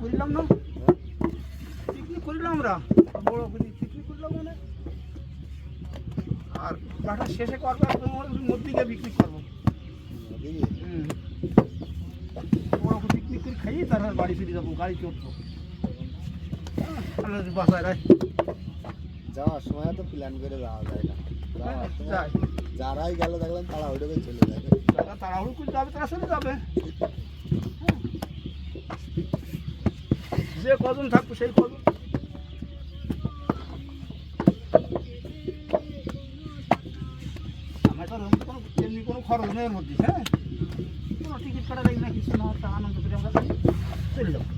করিলাম না, পিকনিক করিলাম আমরা, বড় পিকনিক করলাম মানে, আর মাঠা শেষে করবো নদী গিয়ে পিকনিক করবো। বড় পিকনিক করে খাইয়ে তারপর বাড়ি ফিরে যাবো, গাড়ি চড়বো। বাসায় রাখ যাওয়ার সময় তো প্ল্যান করে যাওয়া যায় না, যাই যারাই গেল দেখলাম তাড়াহুড়ো করে চলে যাবে। যারা তাড়াহুড়ো করে যাবে তারা চলে যাবে, যে কজন থাকবো সেই কজন। আমার তো কোনো এমনি কোনো খরচ নেই এর মধ্যে, হ্যাঁ কোনো টিকিট কাটা লাগবে না, কিছু না, একটা আনন্দ করে আমরা চলে যাবো।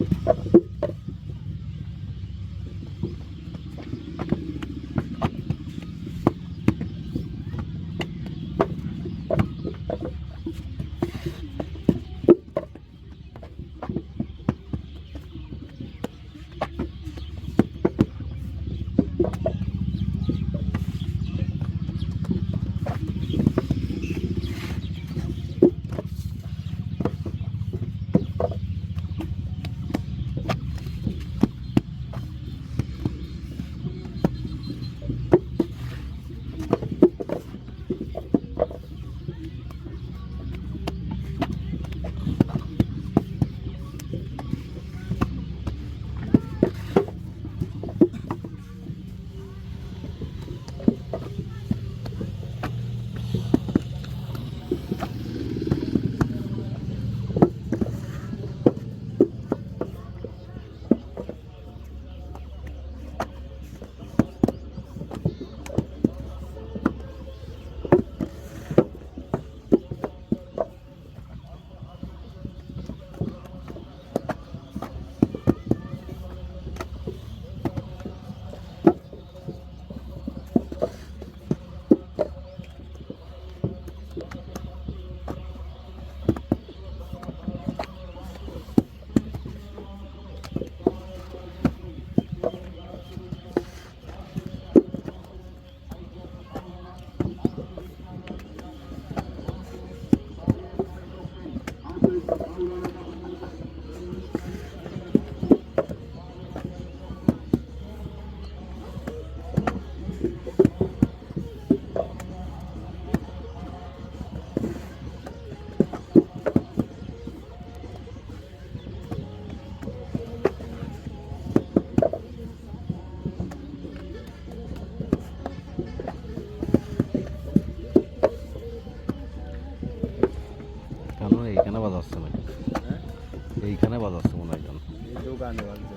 এইখানে বাজাচ্ছে না, এইখানে বাজাচ্ছে মনে হয় দোকানে বাজছে।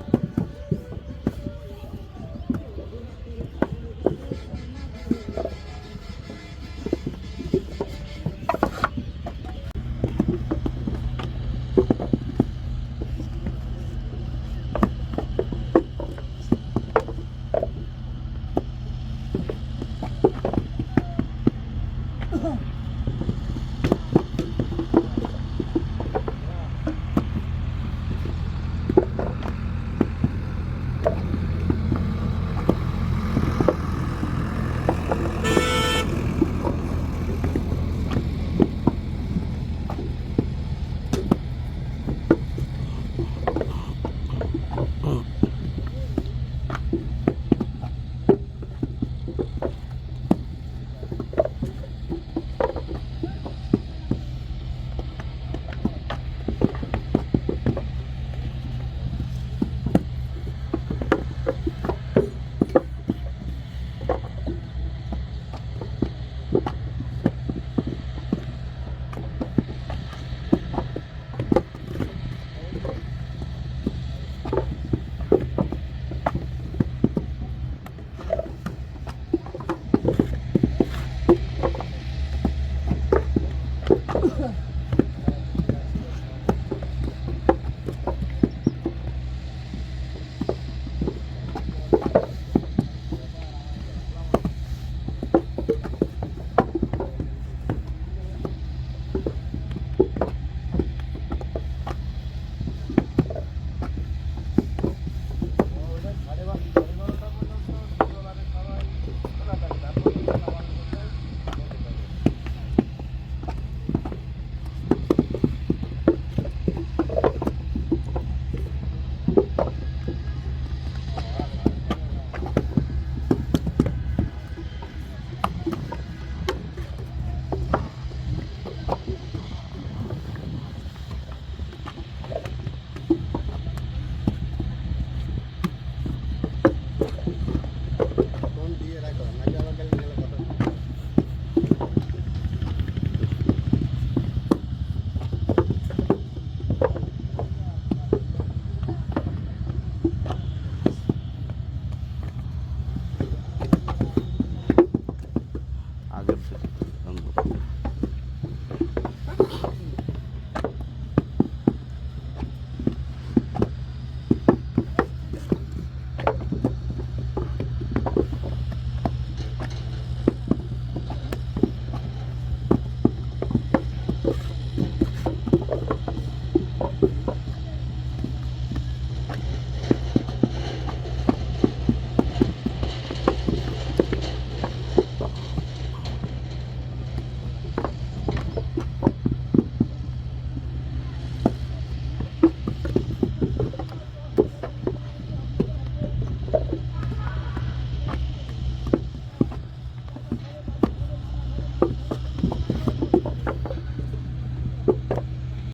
এখন আমার